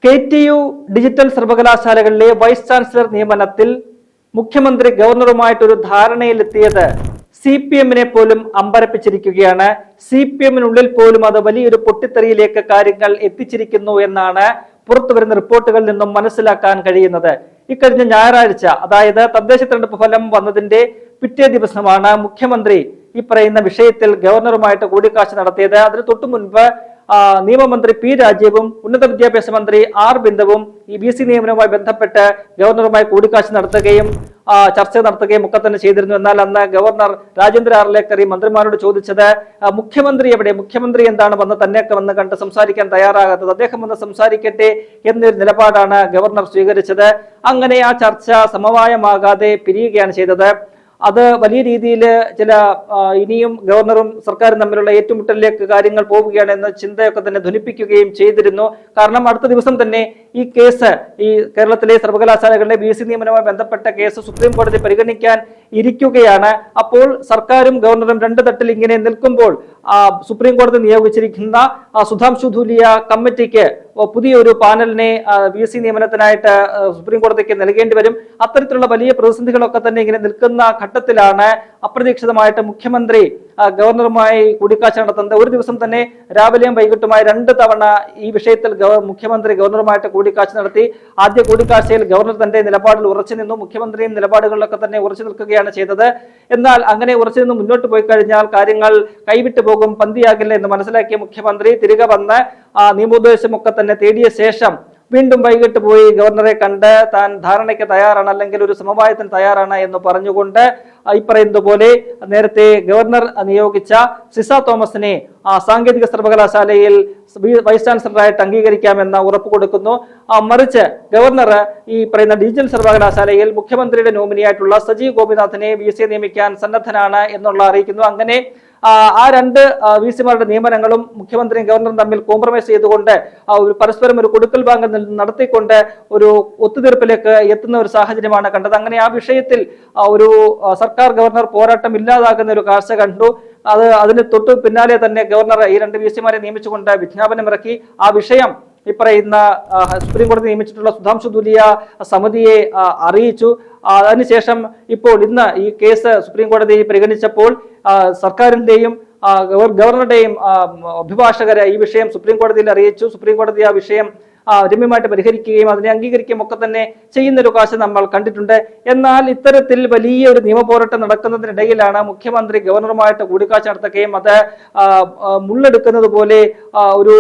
KTU digital സർവകലാശാലകളിലെ vice chancellor നിയമനത്തിൽ മുഖ്യമന്ത്രി ഗവർണറുമായിട്ടൊരു ധാരണയിലെത്തിയത് CPM-നെ പോലും അമ്പരപ്പിച്ചിരിക്കുകയാണ്. CPM-നുള്ളിൽ പോലും അത് വലിയൊരു പൊട്ടിത്തെറിയിലേക്ക് കാര്യങ്ങൾ എത്തിച്ചിരിക്കുന്നു എന്നാണ് പുറത്തുവരുന്ന റിപ്പോർട്ടുകളിൽ നിന്നും മനസ്സിലാക്കാൻ കഴിയുന്നത്. ഇക്കഴിഞ്ഞ ഞായറാഴ്ച, അതായത് തദ്ദേശ തെരഞ്ഞെടുപ്പ് ഫലം വന്നതിന്റെ പിറ്റേ ദിവസമാണ് മുഖ്യമന്ത്രി ഈ പറയുന്ന വിഷയത്തിൽ ഗവർണറുമായിട്ട് കൂടിക്കാഴ്ച നടത്തിയത്. അതിന് തൊട്ടു മുൻപ് നിയമമന്ത്രി P. രാജീവും ഉന്നത വിദ്യാഭ്യാസ മന്ത്രി R. ബിന്ദുവും ഈ BC നിയമനവുമായി ബന്ധപ്പെട്ട് ഗവർണറുമായി കൂടിക്കാഴ്ച നടത്തുകയും ചർച്ച നടത്തുകയും ഒക്കെ തന്നെ ചെയ്തിരുന്നു. എന്നാൽ അന്ന് ഗവർണർ രാജേന്ദ്ര ആർലേക്കർ ഈ മന്ത്രിമാരോട് ചോദിച്ചത്, മുഖ്യമന്ത്രി എവിടെ, മുഖ്യമന്ത്രി എന്താണ് തന്നെയൊക്കെ വന്ന് കണ്ട് സംസാരിക്കാൻ തയ്യാറാകാത്തത്, അദ്ദേഹം വന്ന് സംസാരിക്കട്ടെ എന്നൊരു നിലപാടാണ് ഗവർണർ സ്വീകരിച്ചത്. അങ്ങനെ ആ ചർച്ച സമവായമാകാതെ പിരിയുകയാണ് ചെയ്തത്. അത് വലിയ രീതിയിൽ ചില ഇനിയും ഗവർണറും സർക്കാരും തമ്മിലുള്ള ഏറ്റുമുട്ടലിലേക്ക് കാര്യങ്ങൾ പോവുകയാണ് എന്ന ചിന്തയൊക്കെ തന്നെ ധ്വനിപ്പിക്കുകയും ചെയ്തിരുന്നു. കാരണം അടുത്ത ദിവസം തന്നെ ഈ കേസ്, ഈ കേരളത്തിലെ സർവകലാശാലകളുടെ BC നിയമനവുമായി ബന്ധപ്പെട്ട കേസ് സുപ്രീം കോടതി പരിഗണിക്കാൻ ഇരിക്കുകയാണ്. അപ്പോൾ സർക്കാരും ഗവർണറും രണ്ട് തട്ടിൽ ഇങ്ങനെ നിൽക്കുമ്പോൾ സുപ്രീം കോടതി നിയോഗിച്ചിരിക്കുന്ന സുധാംശു ധൂലിയ കമ്മിറ്റിക്ക് പുതിയൊരു പാനലിനെ BC നിയമനത്തിനായിട്ട് സുപ്രീം കോടതിക്ക് നൽകേണ്ടി വരും. അത്തരത്തിലുള്ള വലിയ പ്രതിസന്ധികളൊക്കെ തന്നെ ഇങ്ങനെ നിൽക്കുന്ന ഘട്ടത്തിലാണ് അപ്രതീക്ഷിതമായിട്ട് മുഖ്യമന്ത്രി ഗവർണറുമായി കൂടിക്കാഴ്ച നടത്തുന്നത്. ഒരു ദിവസം തന്നെ രാവിലെയും വൈകിട്ടുമായി 2 തവണ ഈ വിഷയത്തിൽ മുഖ്യമന്ത്രി ഗവർണറുമായിട്ട് കൂടിക്കാഴ്ച നടത്തി. ആദ്യ കൂടിക്കാഴ്ചയിൽ ഗവർണർ തന്റെ നിലപാടിൽ ഉറച്ചു നിന്നു, മുഖ്യമന്ത്രിയും നിലപാടുകളിലൊക്കെ തന്നെ ഉറച്ചു നിൽക്കുകയാണ് ചെയ്തത്. എന്നാൽ അങ്ങനെ ഉറച്ചു നിന്ന് മുന്നോട്ട് പോയി കഴിഞ്ഞാൽ കാര്യങ്ങൾ കൈവിട്ടു പോകും, പന്തിയാകില്ല എന്ന് മനസ്സിലാക്കിയ മുഖ്യമന്ത്രി തിരികെ വന്ന് നിയമോപദേശമൊക്കെ തന്നെ തേടിയ ശേഷം വീണ്ടും വൈകിട്ട് പോയി ഗവർണറെ കണ്ട് താൻ ധാരണയ്ക്ക് തയ്യാറാണ്, അല്ലെങ്കിൽ ഒരു സമവായത്തിന് തയ്യാറാണ് എന്ന് പറഞ്ഞുകൊണ്ട് ഈ പറയുന്നത് പോലെ നേരത്തെ ഗവർണർ നിയോഗിച്ച സിസ തോമസിനെ സാങ്കേതിക സർവകലാശാലയിൽ വൈസ് ചാൻസലറായിട്ട് അംഗീകരിക്കാമെന്ന ഉറപ്പ് കൊടുക്കുന്നു. മറിച്ച് ഗവർണർ ഈ പറയുന്ന ഡിജിറ്റൽ സർവകലാശാലയിൽ മുഖ്യമന്ത്രിയുടെ നോമിനിയായിട്ടുള്ള സജീവ് ഗോപിനാഥിനെ VC നിയമിക്കാൻ സന്നദ്ധനാണ് എന്നുള്ള അറിയിക്കുന്നു. അങ്ങനെ ആ 2 VC-മാരുടെ നിയമനങ്ങളും മുഖ്യമന്ത്രിയും ഗവർണറും തമ്മിൽ കോംപ്രമൈസ് ചെയ്തുകൊണ്ട് പരസ്പരം ഒരു കൊടുക്കൽ വാങ്ങൽ നടത്തിക്കൊണ്ട് ഒരു ഒത്തുതീർപ്പിലേക്ക് എത്തുന്ന ഒരു സാഹചര്യമാണ് കണ്ടത്. അങ്ങനെ ആ വിഷയത്തിൽ ഒരു സർക്കാർ ഗവർണർ പോരാട്ടം ഇല്ലാതാകുന്ന ഒരു കാഴ്ച കണ്ടു. അതിന് തൊട്ട് പിന്നാലെ തന്നെ ഗവർണർ ഈ 2 VC-മാരെ നിയമിച്ചുകൊണ്ട് വിജ്ഞാപനമിറക്കി. ആ വിഷയം ഈ പറയുന്ന സുപ്രീം കോടതി നിയമിച്ചിട്ടുള്ള സുധാംശു ധൂലിയ സമിതിയെ അറിയിച്ചു. അതിനുശേഷം ഇപ്പോൾ ഇന്ന് ഈ കേസ് സുപ്രീം കോടതി പരിഗണിച്ചപ്പോൾ സർക്കാരിന്റെയും ഗവർണറുടെയും അഭിഭാഷകരെ ഈ വിഷയം സുപ്രീം കോടതിയിൽ അറിയിച്ചു. സുപ്രീം കോടതി ആ വിഷയം രമ്യമായിട്ട് പരിഹരിക്കുകയും അതിനെ അംഗീകരിക്കുകയും ഒക്കെ തന്നെ ചെയ്യുന്നൊരു കാഴ്ച നമ്മൾ കണ്ടിട്ടുണ്ട്. എന്നാൽ ഇത്തരത്തിൽ വലിയ ഒരു നിയമപോരാട്ടം നടക്കുന്നതിനിടയിലാണ് മുഖ്യമന്ത്രി ഗവർണറുമായിട്ട് കൂടിക്കാഴ്ച നടത്തുകയും അത് മുള്ളെടുക്കുന്നത് പോലെ ഒരു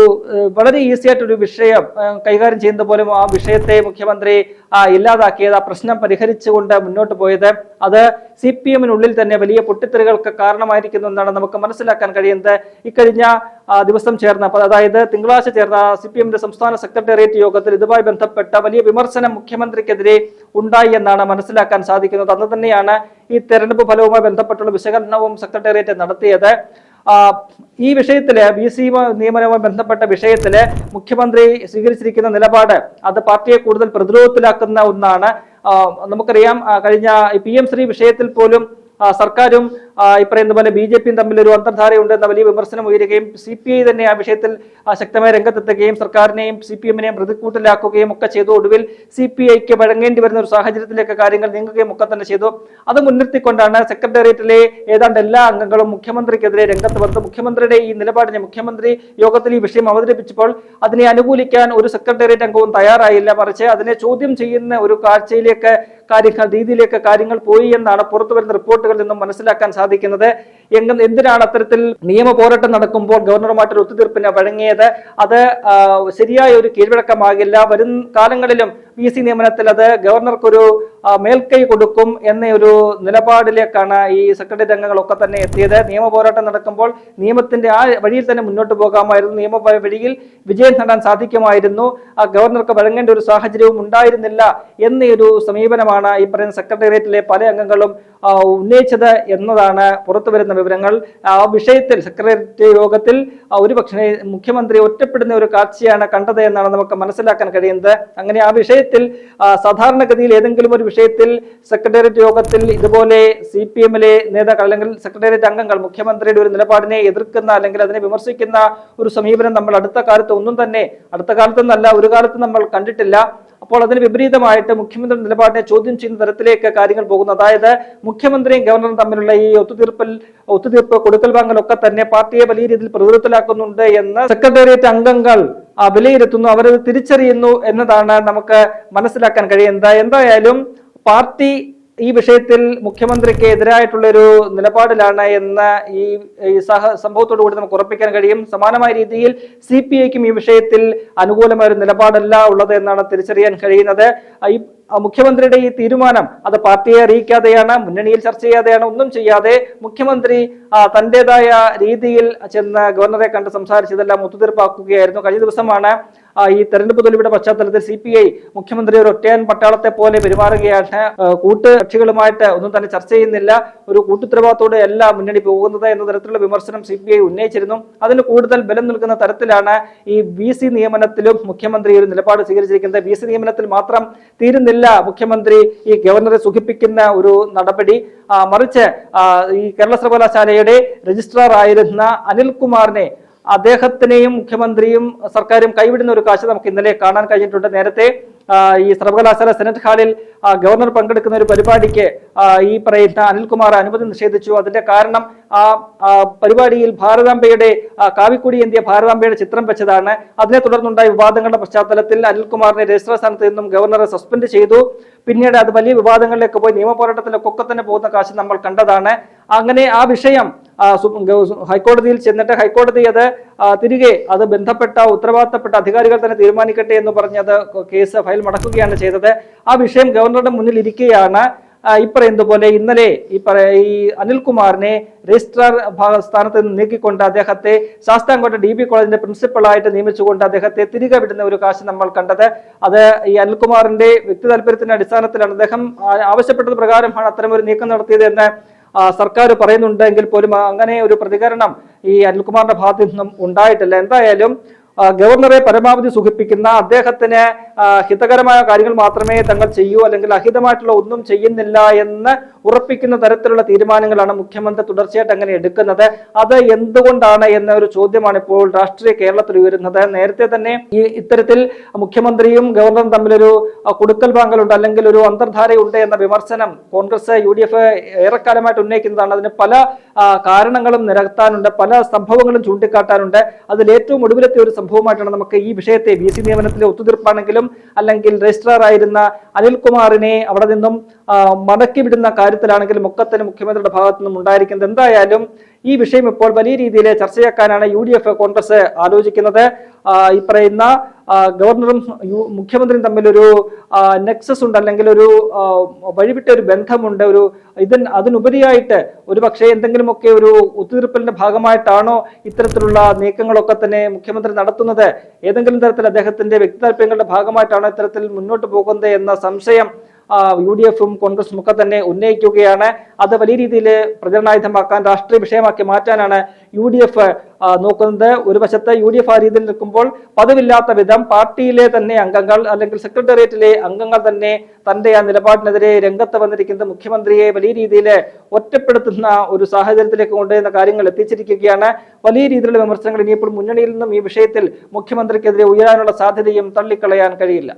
വളരെ ഈസി ആയിട്ടൊരു വിഷയം കൈകാര്യം ചെയ്യുന്നത് പോലും ആ വിഷയത്തെ മുഖ്യമന്ത്രി ഇല്ലാതാക്കിയത്, ആ പ്രശ്നം പരിഹരിച്ചുകൊണ്ട് മുന്നോട്ട് പോയത് അത് CPM-നുള്ളിൽ തന്നെ വലിയ പൊട്ടിത്തെറികൾക്ക് കാരണമായിരിക്കുന്നു എന്നാണ് നമുക്ക് മനസ്സിലാക്കാൻ കഴിയുന്നത്. ഇക്കഴിഞ്ഞ ദിവസം ചേർന്ന, അതായത് തിങ്കളാഴ്ച ചേർന്ന CPM-ന്റെ സംസ്ഥാന സെക്രട്ടേറിയറ്റ് യോഗത്തിൽ ഇതുമായി ബന്ധപ്പെട്ട വലിയ വിമർശനം മുഖ്യമന്ത്രിക്കെതിരെ ഉണ്ടായി എന്നാണ് മനസ്സിലാക്കാൻ സാധിക്കുന്നത്. അന്ന് തന്നെയാണ് ഈ തെരഞ്ഞെടുപ്പ് ഫലവുമായി ബന്ധപ്പെട്ടുള്ള വിശകലനവും സെക്രട്ടേറിയറ്റ് നടത്തിയത്. ഈ വിഷയത്തില് BC നിയമനവുമായി ബന്ധപ്പെട്ട വിഷയത്തില് മുഖ്യമന്ത്രി സ്വീകരിച്ചിരിക്കുന്ന നിലപാട് അത് പാർട്ടിയെ കൂടുതൽ പ്രതിരോധത്തിലാക്കുന്ന ഒന്നാണ്. നമുക്കറിയാം, കഴിഞ്ഞ PM ശ്രീ വിഷയത്തിൽ പോലും സർക്കാരും ഈ പറയുന്ന പോലെ BJP-യും തമ്മിൽ ഒരു അന്തർധാരയുണ്ട് എന്ന വലിയ വിമർശനം ഉയരുകയും CPI തന്നെ ആ വിഷയത്തിൽ ശക്തമായ രംഗത്തെത്തുകയും സർക്കാരിനെയും CPM-നെയും പ്രതികൂട്ടിലാക്കുകയും ഒക്കെ ചെയ്തു. ഒടുവിൽ CPI-ക്ക് വഴങ്ങേണ്ടി വരുന്ന ഒരു സാഹചര്യത്തിലേക്ക് കാര്യങ്ങൾ നീങ്ങുകയും ഒക്കെ തന്നെ ചെയ്തു. അത് മുൻനിർത്തിക്കൊണ്ടാണ് സെക്രട്ടേറിയറ്റിലെ ഏതാണ്ട് എല്ലാ അംഗങ്ങളും മുഖ്യമന്ത്രിക്കെതിരെ രംഗത്ത് വന്നത്. മുഖ്യമന്ത്രിയുടെ ഈ നിലപാടിനെ, മുഖ്യമന്ത്രി യോഗത്തിൽ ഈ വിഷയം അവതരിപ്പിച്ചപ്പോൾ അതിനെ അനുകൂലിക്കാൻ ഒരു സെക്രട്ടേറിയറ്റ് അംഗവും തയ്യാറായില്ല, മറിച്ച് അതിനെ ചോദ്യം ചെയ്യുന്ന ഒരു കാഴ്ചയിലേക്ക് രീതിയിലേക്ക് കാര്യങ്ങൾ പോയി എന്നാണ് പുറത്തുവരുന്ന റിപ്പോർട്ടുകളിൽ നിന്നും മനസ്സിലാക്കാൻ സാധിക്കുന്നത്. എന്തിനാണ് അത്തരത്തിൽ നിയമ പോരാട്ടം നടക്കുമ്പോൾ ഗവർണറുമായിട്ടൊരു ഒത്തുതീർപ്പിന് വഴങ്ങിയത്? അത് ശരിയായ ഒരു കീഴ്വഴക്കമാകില്ല. വരും കാലങ്ങളിലും VC നിയമനത്തിൽ അത് ഗവർണർക്കൊരു മേൽക്കൈ കൊടുക്കും എന്ന ഒരു നിലപാടിലേക്കാണ് ഈ സെക്രട്ടേറിയറ്റ് അംഗങ്ങളൊക്കെ തന്നെ എത്തിയത്. നിയമ പോരാട്ടം നടക്കുമ്പോൾ നിയമത്തിന്റെ ആ വഴിയിൽ തന്നെ മുന്നോട്ട് പോകാമായിരുന്നു, നിയമ വഴിയിൽ വിജയം നേടാൻ സാധിക്കുമായിരുന്നു, ഗവർണർക്ക് വഴങ്ങേണ്ട ഒരു സാഹചര്യവും ഉണ്ടായിരുന്നില്ല എന്നൊരു സമീപനമാണ് ഈ പറയുന്ന സെക്രട്ടേറിയറ്റിലെ പല അംഗങ്ങളും ഉന്നയിച്ചത് എന്നതാണ് പുറത്തു വരുന്ന വിവരങ്ങൾ. ആ വിഷയത്തിൽ സെക്രട്ടേറിയറ്റ് യോഗത്തിൽ ഒരുപക്ഷെ മുഖ്യമന്ത്രി ഒറ്റപ്പെടുന്ന ഒരു കാഴ്ചയാണ് കണ്ടത് എന്നാണ് നമുക്ക് മനസ്സിലാക്കാൻ കഴിയുന്നത്. അങ്ങനെ ആ വിഷയത്തിൽ സാധാരണഗതിയിൽ ഏതെങ്കിലും ഒരു വിഷയത്തിൽ സെക്രട്ടേറിയറ്റ് യോഗത്തിൽ ഇതുപോലെ CPM-ലെ നേതാക്കൾ അല്ലെങ്കിൽ സെക്രട്ടേറിയറ്റ് അംഗങ്ങൾ മുഖ്യമന്ത്രിയുടെ ഒരു നിലപാടിനെ എതിർക്കുന്ന അല്ലെങ്കിൽ അതിനെ വിമർശിക്കുന്ന ഒരു സമീപനം നമ്മൾ അടുത്ത കാലത്തൊന്നല്ല ഒരു കാലത്ത് നമ്മൾ കണ്ടിട്ടില്ല. അപ്പോൾ അതിന് വിപരീതമായിട്ട് മുഖ്യമന്ത്രി നിലപാടിനെ ചോദ്യം ചെയ്യുന്ന തരത്തിലേക്ക് കാര്യങ്ങൾ പോകുന്നു. അതായത് മുഖ്യമന്ത്രിയും ഗവർണറും തമ്മിലുള്ള ഈ ഒത്തുതീർപ്പ് കൊടുക്കൽ വാങ്ങലൊക്കെ തന്നെ പാർട്ടിയെ വലിയ രീതിയിൽ പ്രതിരോധത്തിലാക്കുന്നുണ്ട് എന്ന് സെക്രട്ടേറിയറ്റ് അംഗങ്ങൾ വിലയിരുത്തുന്നു, അവരത് തിരിച്ചറിയുന്നു എന്നതാണ് നമുക്ക് മനസ്സിലാക്കാൻ കഴിയുന്നത്. എന്തായാലും പാർട്ടി ഈ വിഷയത്തിൽ മുഖ്യമന്ത്രിക്ക് എതിരായിട്ടുള്ളൊരു നിലപാടിലാണ് എന്ന് ഈ സംഭവത്തോടു കൂടി നമുക്ക് ഉറപ്പിക്കാൻ കഴിയും. സമാനമായ രീതിയിൽ CPI-ക്കും ഈ വിഷയത്തിൽ അനുകൂലമായ ഒരു നിലപാടല്ല ഉള്ളത് എന്നാണ് തിരിച്ചറിയാൻ കഴിയുന്നത്. ഈ മുഖ്യമന്ത്രിയുടെ ഈ തീരുമാനം അത് പാർട്ടിയെ അറിയിക്കാതെയാണ്, മുന്നണിയിൽ ചർച്ച ചെയ്യാതെയാണ്, ഒന്നും ചെയ്യാതെ മുഖ്യമന്ത്രി തന്റേതായ രീതിയിൽ ചെന്ന് ഗവർണറെ കണ്ട് സംസാരിച്ചതെല്ലാം ഒത്തുതീർപ്പാക്കുകയായിരുന്നു. കഴിഞ്ഞ ദിവസമാണ് ഈ തെരഞ്ഞെടുപ്പ് തോൽവിയുടെ പശ്ചാത്തലത്തിൽ CPI മുഖ്യമന്ത്രി ഒരു ഒറ്റയാൻ പട്ടാളത്തെ പോലെ പെരുമാറുകയാണ്, കൂട്ടുകക്ഷികളുമായിട്ട് ഒന്നും തന്നെ ചർച്ച ചെയ്യുന്നില്ല, ഒരു കൂട്ടുത്തരവാദിത്തോടെ അല്ല മുന്നണി പോകുന്നത് എന്ന തരത്തിലുള്ള വിമർശനം CPI ഉന്നയിച്ചിരുന്നു. അതിന് കൂടുതൽ ബലം നൽകുന്ന തരത്തിലാണ് ഈ VC നിയമനത്തിലും മുഖ്യമന്ത്രി ഒരു നിലപാട് സ്വീകരിച്ചിരിക്കുന്നത്. VC നിയമനത്തിൽ മാത്രം തീരുന്നില്ല മുഖ്യമന്ത്രി ഈ ഗവർണറെ സുഖിപ്പിക്കുന്ന ഒരു നടപടി, മറിച്ച് ഈ കേരള സർവകലാശാലയുടെ രജിസ്ട്രാർ ആയിരുന്ന അനിൽകുമാറിനെ അദ്ദേഹത്തിനെയും മുഖ്യമന്ത്രിയും സർക്കാരും കൈവിടുന്ന ഒരു കാഴ്ച നമുക്ക് ഇന്നലെ കാണാൻ കഴിഞ്ഞിട്ടുണ്ട്. നേരത്തെ ഈ സർവകലാശാല സെനറ്റ് ഹാളിൽ ഗവർണർ പങ്കെടുക്കുന്ന ഒരു പരിപാടിക്ക് ഈ പറയുന്ന അനിൽകുമാർ അനുമതി നിഷേധിച്ചു. അതിന്റെ കാരണം പരിപാടിയിൽ ഭാരതാംബയുടെ കാവിക്കുടി എന്തിയ ഭാരതാംബയുടെ ചിത്രം വെച്ചതാണ്. അതിനെ തുടർന്നുണ്ടായ വിവാദങ്ങളുടെ പശ്ചാത്തലത്തിൽ അനിൽകുമാറിനെ രജിസ്ട്രാർ സ്ഥാനത്ത് നിന്നും ഗവർണറെ സസ്പെൻഡ് ചെയ്തു. പിന്നീട് അത് വലിയ വിവാദങ്ങളിലേക്ക് പോയി നിയമ പോരാട്ടത്തിലൊക്കെ തന്നെ പോകുന്ന കാഴ്ച നമ്മൾ കണ്ടതാണ്. അങ്ങനെ ആ വിഷയം ഹൈക്കോടതിയിൽ ചെന്നിട്ട് ഹൈക്കോടതി അത് തിരികെ അത് ബന്ധപ്പെട്ട ഉത്തരവാദിത്തപ്പെട്ട അധികാരികൾ തന്നെ തീരുമാനിക്കട്ടെ എന്ന് പറഞ്ഞത് കേസ് ഫയൽ മടക്കുകയാണ് ചെയ്തത്. ആ വിഷയം ഗവർണറുടെ മുന്നിൽ ഇരിക്കുകയാണ്. ഈ പറയുന്നത് പോലെ ഇന്നലെ ഈ അനിൽകുമാറിനെ രജിസ്ട്രാർ സ്ഥാനത്ത് നിന്ന് നീക്കിക്കൊണ്ട് അദ്ദേഹത്തെ ശാസ്താംകോട്ട DB കോളേജിന്റെ പ്രിൻസിപ്പളായിട്ട് നിയമിച്ചുകൊണ്ട് അദ്ദേഹത്തെ തിരികെ വിടുന്ന ഒരു കാഴ്ച നമ്മൾ കണ്ടത്. അത് ഈ അനിൽകുമാറിന്റെ വ്യക്തി താല്പര്യത്തിന്റെ അടിസ്ഥാനത്തിലാണ്, അദ്ദേഹം ആവശ്യപ്പെട്ടത് പ്രകാരമാണ് അത്തരമൊരു നീക്കം നടത്തിയത് എന്ന് സർക്കാർ പറയുന്നുണ്ടെങ്കിൽ പോലും അങ്ങനെ ഒരു പ്രതികരണം ഈ അനിൽകുമാറിന്റെ ഭാഗത്തു നിന്നും ഉണ്ടായിട്ടില്ല. എന്തായാലും ഗവർണറെ പരമാവധി സുഖിപ്പിക്കുന്ന, അദ്ദേഹത്തിന് ഹിതകരമായ കാര്യങ്ങൾ മാത്രമേ തങ്ങൾ ചെയ്യൂ, അല്ലെങ്കിൽ അഹിതമായിട്ടുള്ള ഒന്നും ചെയ്യുന്നില്ല എന്ന് ഉറപ്പിക്കുന്ന തരത്തിലുള്ള തീരുമാനങ്ങളാണ് മുഖ്യമന്ത്രി തുടർച്ചയായിട്ട് അങ്ങനെ എടുക്കുന്നത്. അത് എന്തുകൊണ്ടാണ് എന്ന ഒരു ചോദ്യമാണ് ഇപ്പോൾ രാഷ്ട്രീയ കേരളത്തിൽ ഉയരുന്നത്. നേരത്തെ തന്നെ ഈ ഇത്തരത്തിൽ മുഖ്യമന്ത്രിയും ഗവർണറും തമ്മിലൊരു കൊടുക്കൽ വാങ്ങലുണ്ട്, അല്ലെങ്കിൽ ഒരു അന്തർധാരയുണ്ട് എന്ന വിമർശനം കോൺഗ്രസ് UDF ഏറെക്കാലമായിട്ട് ഉന്നയിക്കുന്നതാണ്. അതിന് പല കാരണങ്ങളും നിരത്താനുണ്ട്, പല സംഭവങ്ങളും ചൂണ്ടിക്കാട്ടാനുണ്ട്. അതിൽ ഏറ്റവും ഒടുവിലത്തെ ഒരു സംഭവമായിട്ടാണ് നമുക്ക് ഈ വിഷയത്തെ VC നിയമനത്തിലെ ഒത്തുതീർപ്പാണെങ്കിലും അല്ലെങ്കിൽ രജിസ്ട്രാർ ആയിരുന്ന അനിൽകുമാറിനെ അവിടെ നിന്നും മടക്കി വിടുന്ന കാര്യത്തിലാണെങ്കിലും ഒക്കെ തന്നെ മുഖ്യമന്ത്രിയുടെ ഭാഗത്തു നിന്നും ഉണ്ടായിരിക്കുന്നത്. എന്തായാലും ഈ വിഷയം ഇപ്പോൾ വലിയ രീതിയിൽ ചർച്ചയാക്കാനാണ് UDF കോൺഗ്രസ് ആലോചിക്കുന്നത്. ഈ പറയുന്ന ഗവർണറും മുഖ്യമന്ത്രിയും തമ്മിലൊരു നെക്സസ് ഉണ്ട്, അല്ലെങ്കിൽ ഒരു വഴിവിട്ട ഒരു ബന്ധമുണ്ട്. അതിനുപരിയായിട്ട് ഒരു പക്ഷേ എന്തെങ്കിലുമൊക്കെ ഒരു ഒത്തുതീർപ്പലിന്റെ ഭാഗമായിട്ടാണോ ഇത്തരത്തിലുള്ള നീക്കങ്ങളൊക്കെ തന്നെ മുഖ്യമന്ത്രി നടത്തുന്നത്, ഏതെങ്കിലും തരത്തിൽ അദ്ദേഹത്തിന്റെ വ്യക്തി താല്പര്യങ്ങളുടെ ഭാഗമായിട്ടാണോ ഇത്തരത്തിൽ മുന്നോട്ട് പോകുന്നത് എന്ന സംശയം UDF-ഉം കോൺഗ്രസും ഒക്കെ തന്നെ ഉന്നയിക്കുകയാണ്. അത് വലിയ രീതിയിൽ പ്രചരണായുധമാക്കാൻ, രാഷ്ട്രീയ വിഷയമാക്കി മാറ്റാനാണ് UDF നോക്കുന്നത്. ഒരു വശത്ത് UDF ആ രീതിയിൽ നിൽക്കുമ്പോൾ പതിവില്ലാത്ത വിധം പാർട്ടിയിലെ തന്നെ അംഗങ്ങൾ അല്ലെങ്കിൽ സെക്രട്ടേറിയറ്റിലെ അംഗങ്ങൾ തന്നെ തന്റെ ആ നിലപാടിനെതിരെ രംഗത്ത് വന്നിരിക്കുന്നത് മുഖ്യമന്ത്രിയെ വലിയ രീതിയിൽ ഒറ്റപ്പെടുത്തുന്ന ഒരു സാഹചര്യത്തിലേക്ക് കൊണ്ടുവരുന്ന കാര്യങ്ങൾ എത്തിച്ചിരിക്കുകയാണ്. വലിയ രീതിയിലുള്ള വിമർശനങ്ങൾ ഇനിയിപ്പോൾ മുന്നണിയിൽ നിന്നും ഈ വിഷയത്തിൽ മുഖ്യമന്ത്രിക്കെതിരെ ഉയരാനുള്ള സാധ്യതയും തള്ളിക്കളയാൻ കഴിയില്ല.